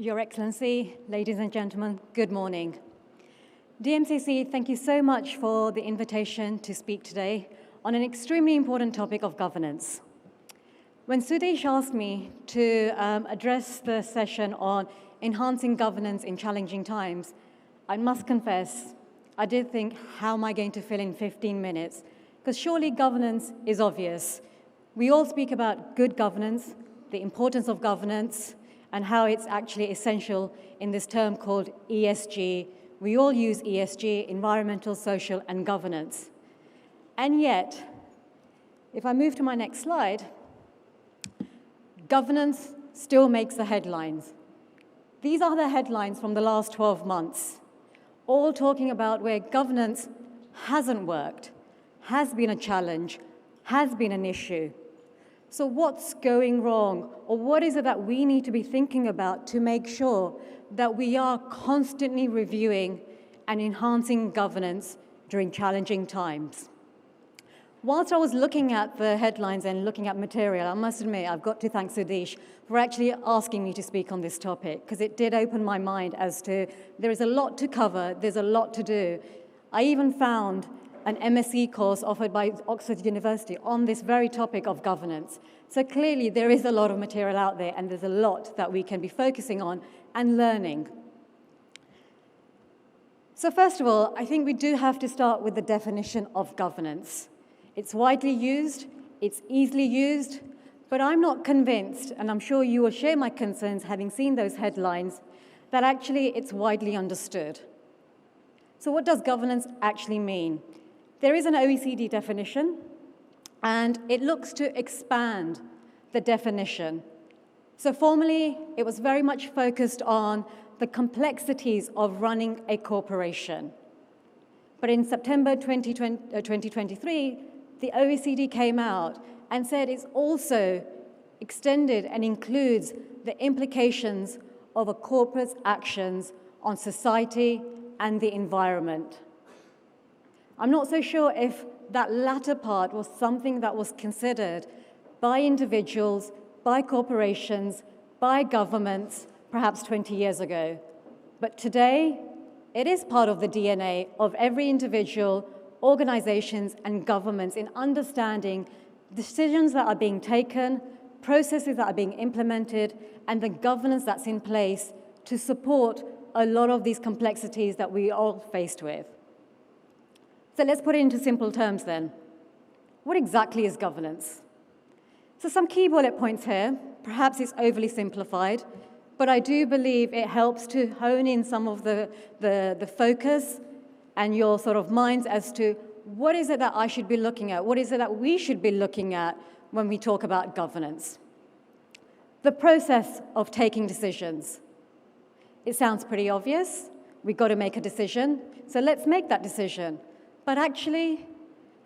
Your Excellency, ladies and gentlemen, good morning. DMCC, thank you so much for the invitation to speak today on an extremely important topic of governance. When Sudesh asked me to address the session on enhancing governance in challenging times, I must confess, I did think, how am I going to fill in 15 minutes? Because surely governance is obvious. We all speak about good governance, the importance of governance, and how it's actually essential in this term called ESG. We all use ESG, environmental, social, and governance. And yet, if I move to my next slide, governance still makes the headlines. These are the headlines from the last 12 months, all talking about where governance hasn't worked, has been a challenge, has been an issue. So what's going wrong, or what is it that we need to be thinking about to make sure that we are constantly reviewing and enhancing governance during challenging times? Whilst I was looking at the headlines and looking at material, I must admit I've got to thank Sudesh for actually asking me to speak on this topic, because it did open my mind as to there is a lot to cover, there's a lot to do. I even found an MSc course offered by Oxford University on this very topic of governance. So clearly there is a lot of material out there, and there's a lot that we can be focusing on and learning. So first of all, I think we do have to start with the definition of governance. It's widely used, it's easily used, but I'm not convinced, and I'm sure you will share my concerns having seen those headlines, that actually it's widely understood. So what does governance actually mean? There is an OECD definition, and it looks to expand the definition. So formerly, it was very much focused on the complexities of running a corporation. But in September 2023, the OECD came out and said it's also extended and includes the implications of a corporate's actions on society and the environment. I'm not so sure if that latter part was something that was considered by individuals, by corporations, by governments, perhaps 20 years ago. But today, it is part of the DNA of every individual, organizations, and governments in understanding decisions that are being taken, processes that are being implemented, and the governance that's in place to support a lot of these complexities that we are all faced with. So let's put it into simple terms then. What exactly is governance? So some key bullet points here. Perhaps it's overly simplified, but I do believe it helps to hone in some of the focus and your sort of minds as to what is it that I should be looking at? What is it that we should be looking at when we talk about governance? The process of taking decisions. It sounds pretty obvious. We've got to make a decision, so let's make that decision. But actually,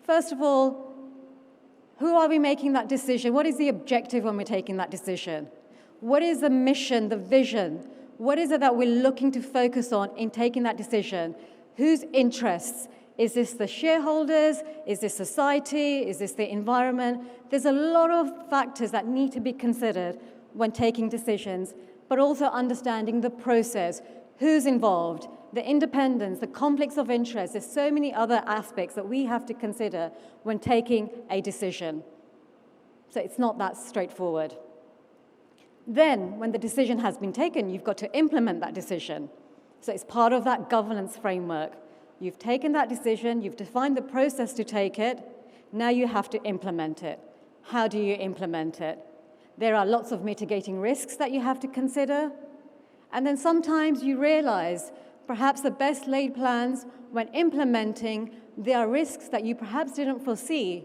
first of all, who are we making that decision? What is the objective when we're taking that decision? What is the mission, the vision? What is it that we're looking to focus on in taking that decision? Whose interests? Is this the shareholders? Is this society? Is this the environment? There's a lot of factors that need to be considered when taking decisions, but also understanding the process. Who's involved? The independence, the conflicts of interest. There's so many other aspects that we have to consider when taking a decision. So it's not that straightforward. Then, when the decision has been taken, you've got to implement that decision. So it's part of that governance framework. You've taken that decision, you've defined the process to take it, now you have to implement it. How do you implement it? There are lots of mitigating risks that you have to consider. And then sometimes you realize perhaps the best laid plans, when implementing, there are risks that you perhaps didn't foresee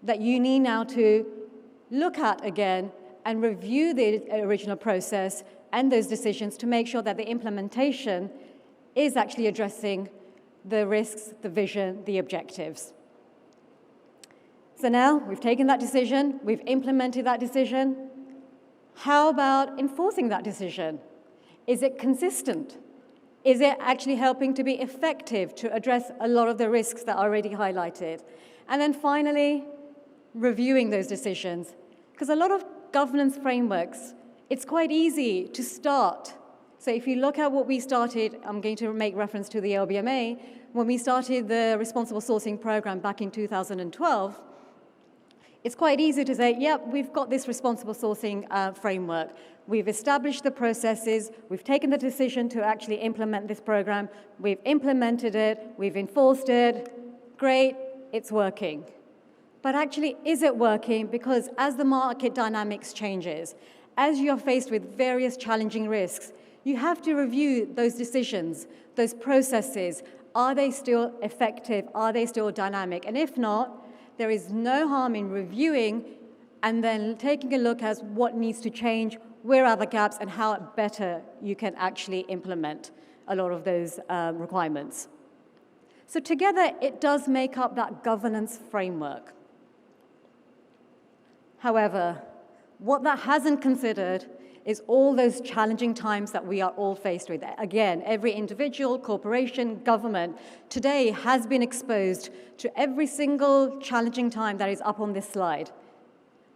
that you need now to look at again and review the original process and those decisions to make sure that the implementation is actually addressing the risks, the vision, the objectives. So now we've taken that decision, we've implemented that decision. How about enforcing that decision? Is it consistent? Is it actually helping to be effective to address a lot of the risks that are already highlighted? And then finally, reviewing those decisions. Because a lot of governance frameworks, it's quite easy to start So if you look at what we started, I'm going to make reference to the LBMA, when we started the responsible sourcing program back in 2012, it's quite easy to say, yep, we've got this responsible sourcing framework. We've established the processes. We've taken the decision to actually implement this program. We've implemented it. We've enforced it. Great, it's working. But actually, is it working? Because as the market dynamics changes, as you're faced with various challenging risks, you have to review those decisions, those processes. Are they still effective? Are they still dynamic? And if not, there is no harm in reviewing and then taking a look at what needs to change, where are the gaps, and how better you can actually implement a lot of those requirements. So together, it does make up that governance framework. However, what that hasn't considered is all those challenging times that we are all faced with. Again, every individual, corporation, government today has been exposed to every single challenging time that is up on this slide.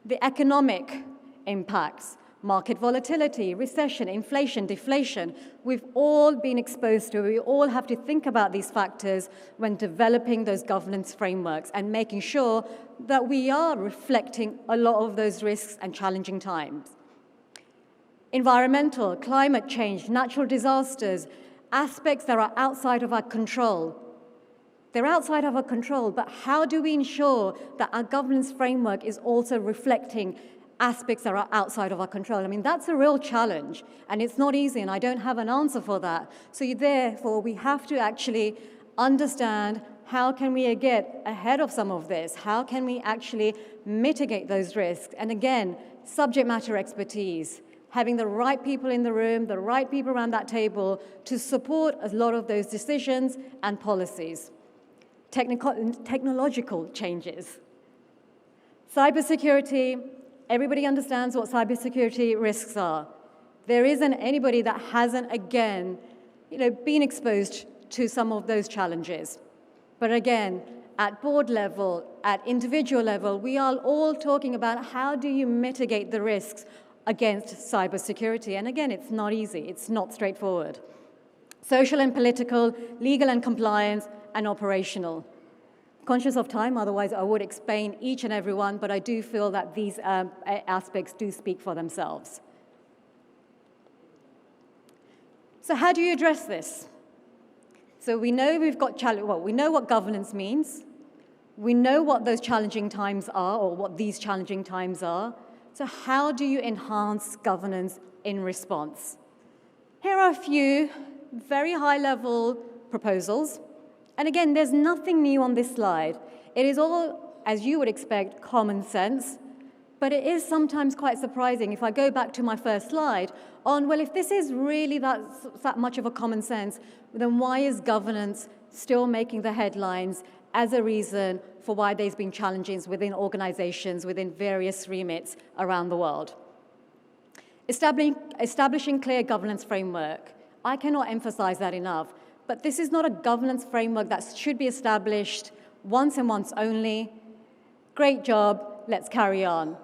The economic impacts, market volatility, recession, inflation, deflation, we've all been exposed to. We all have to think about these factors when developing those governance frameworks and making sure that we are reflecting a lot of those risks and challenging times. Environmental, climate change, natural disasters, aspects that are outside of our control. They're outside of our control, but how do we ensure that our governance framework is also reflecting aspects that are outside of our control? I mean, that's a real challenge, and it's not easy, and I don't have an answer for that. So therefore, we have to actually understand how can we get ahead of some of this? How can we actually mitigate those risks? And again, subject matter expertise, having the right people in the room, the right people around that table to support a lot of those decisions and policies. Technological changes. Cybersecurity, everybody understands what cybersecurity risks are. There isn't anybody that hasn't, again, been exposed to some of those challenges. But again, at board level, at individual level, we are all talking about how do you mitigate the risks against cybersecurity. And again, it's not easy. It's not straightforward. Social and political, legal and compliance, and operational. Conscious of time, otherwise I would explain each and every one, but I do feel that these aspects do speak for themselves. So how do you address this? So we know we know what governance means. We know what those challenging times are, or what these challenging times are. So how do you enhance governance in response? Here are a few very high-level proposals. And again, there's nothing new on this slide. It is all, as you would expect, common sense. But it is sometimes quite surprising if I go back to my first slide on, well, if this is really that much of a common sense, then why is governance still making the headlines as a reason for why there's been challenges within organizations, within various remits around the world? Establishing clear governance framework. I cannot emphasize that enough. But this is not a governance framework that should be established once and once only. Great job, let's carry on.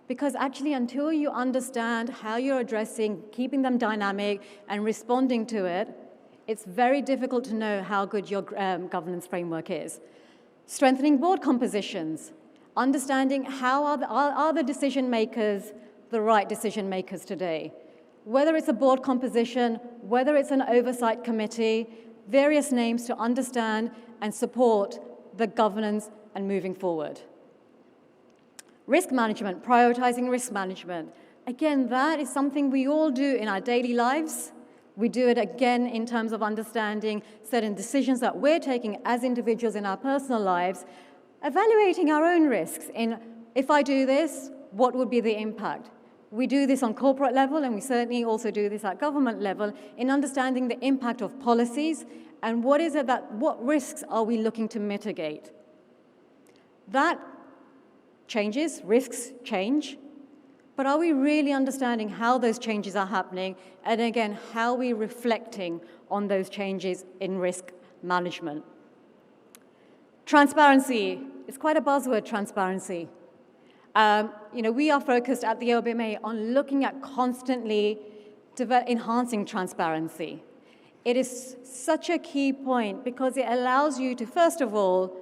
Because actually, until you understand how you're addressing, keeping them dynamic, and responding to it, it's very difficult to know how good your governance framework is. Strengthening board compositions, understanding how are the decision makers the right decision makers today. Whether it's a board composition, whether it's an oversight committee, various names to understand and support the governance and moving forward. Risk management, prioritizing risk management. Again, that is something we all do in our daily lives. We do it again in terms of understanding certain decisions that we're taking as individuals in our personal lives, evaluating our own risks in, if I do this, what would be the impact? We do this on corporate level, and we certainly also do this at government level in understanding the impact of policies and what risks are we looking to mitigate. That changes, risks change, but are we really understanding how those changes are happening? And again, how are we reflecting on those changes in risk management? Transparency, it's quite a buzzword, transparency. We are focused at the LBMA on looking at constantly enhancing transparency. It is such a key point because it allows you to, first of all,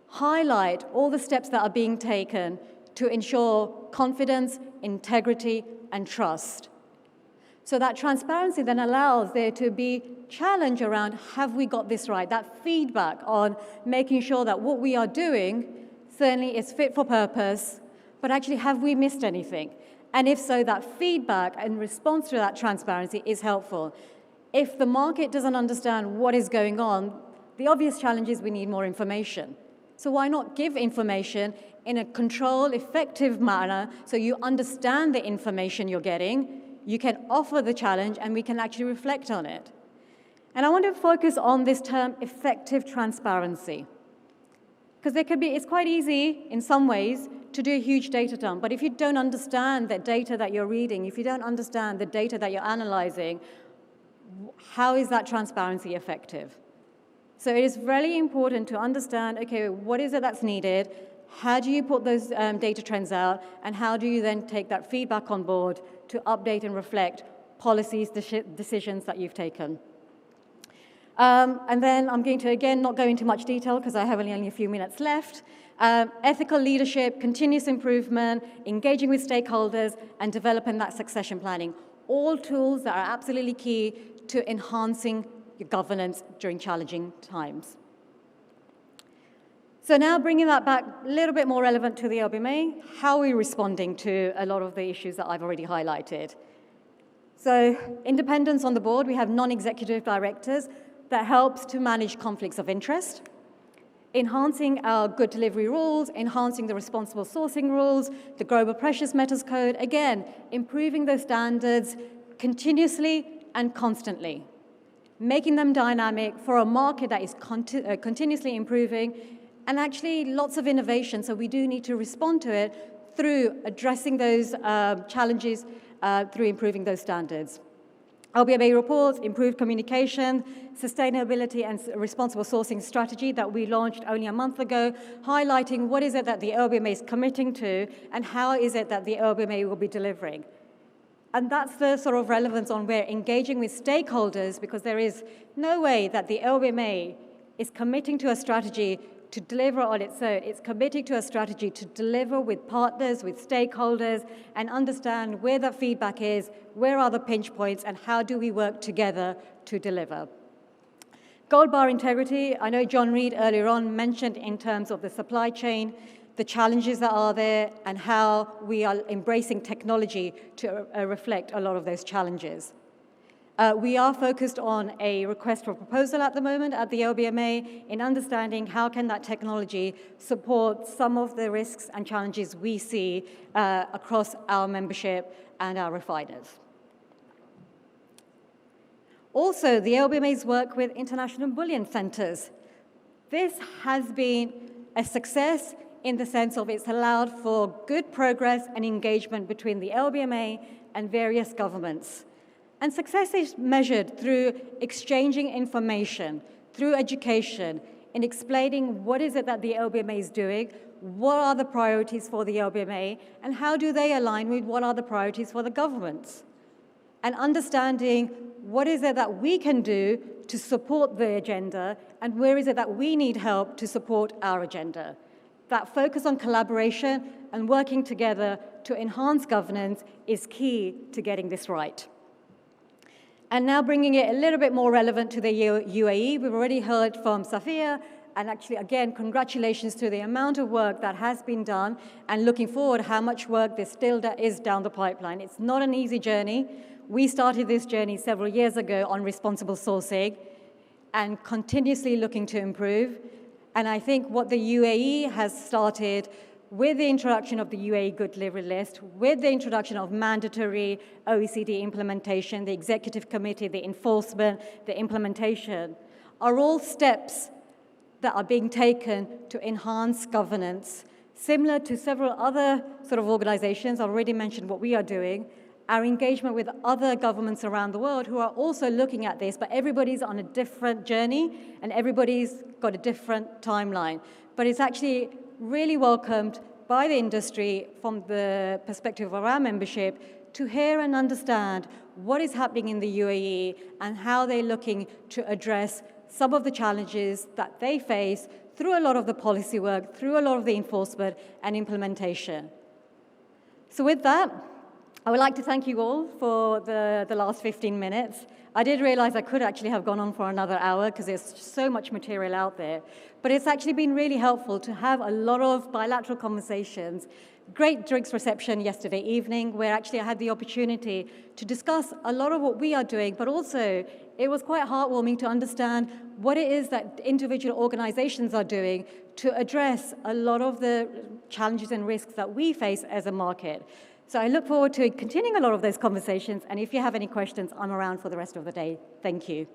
highlight all the steps that are being taken to ensure confidence, integrity, and trust. So that transparency then allows there to be challenge around, have we got this right? That feedback on making sure that what we are doing certainly is fit for purpose, but actually have we missed anything? And if so, that feedback and response to that transparency is helpful. If the market doesn't understand what is going on, the obvious challenge is we need more information. So why not give information in a controlled, effective manner so you understand the information you're getting, you can offer the challenge, and we can actually reflect on it. And I want to focus on this term, effective transparency. Because it's quite easy in some ways to do a huge data dump, but if you don't understand the data that you're reading, if you don't understand the data that you're analyzing, how is that transparency effective? So it is really important to understand, okay, what is it that's needed? How do you put those data trends out? And how do you then take that feedback on board to update and reflect policies, decisions that you've taken? And then I'm going to, again, not go into much detail because I have only a few minutes left. Ethical leadership, continuous improvement, engaging with stakeholders, and developing that succession planning. All tools that are absolutely key to enhancing your governance during challenging times. So now bringing that back a little bit more relevant to the LBMA, how are we responding to a lot of the issues that I've already highlighted? So independence on the board, we have non-executive directors that helps to manage conflicts of interest, enhancing our good delivery rules, enhancing the responsible sourcing rules, the Global Precious Metals Code, again, improving those standards continuously and constantly, making them dynamic for a market that is continuously improving, and actually lots of innovation, so we do need to respond to it through addressing those challenges through improving those standards. LBMA reports, improved communication, sustainability and responsible sourcing strategy that we launched only a month ago, highlighting what is it that the LBMA is committing to and how is it that the LBMA will be delivering. And that's the sort of relevance on where engaging with stakeholders, because there is no way that the LBMA is committing to a strategy to deliver on its own. It's committing to a strategy to deliver with partners, with stakeholders, and understand where that feedback is, where are the pinch points, and how do we work together to deliver. Gold bar integrity, I know John Reed earlier on mentioned in terms of the supply chain, the challenges that are there, and how we are embracing technology to reflect a lot of those challenges. We are focused on a request for proposal at the moment at the LBMA in understanding how can that technology support some of the risks and challenges we see across our membership and our refiners. Also, the LBMA's work with international bullion centers. This has been a success in the sense of it's allowed for good progress and engagement between the LBMA and various governments. And success is measured through exchanging information, through education, in explaining what is it that the LBMA is doing, what are the priorities for the LBMA, and how do they align with what are the priorities for the governments. And understanding what is it that we can do to support the agenda, and where is it that we need help to support our agenda. That focus on collaboration and working together to enhance governance is key to getting this right. And now bringing it a little bit more relevant to the UAE, we've already heard from Sakhila, and actually, again, congratulations to the amount of work that has been done, and looking forward how much work there still is down the pipeline. It's not an easy journey. We started this journey several years ago on responsible sourcing and continuously looking to improve. And I think what the UAE has started with the introduction of the UAE Good Delivery List, with the introduction of mandatory OECD implementation, the executive committee, the enforcement, the implementation, are all steps that are being taken to enhance governance, similar to several other sort of organizations. I already mentioned what we are doing, our engagement with other governments around the world who are also looking at this, but everybody's on a different journey and everybody's got a different timeline. But it's actually really welcomed by the industry from the perspective of our membership to hear and understand what is happening in the UAE and how they're looking to address some of the challenges that they face through a lot of the policy work, through a lot of the enforcement and implementation. So with that, I would like to thank you all for the last 15 minutes. I did realize I could actually have gone on for another hour because there's so much material out there. But it's actually been really helpful to have a lot of bilateral conversations. Great drinks reception yesterday evening, where actually I had the opportunity to discuss a lot of what we are doing, but also it was quite heartwarming to understand what it is that individual organizations are doing to address a lot of the challenges and risks that we face as a market. So I look forward to continuing a lot of those conversations, and if you have any questions, I'm around for the rest of the day. Thank you.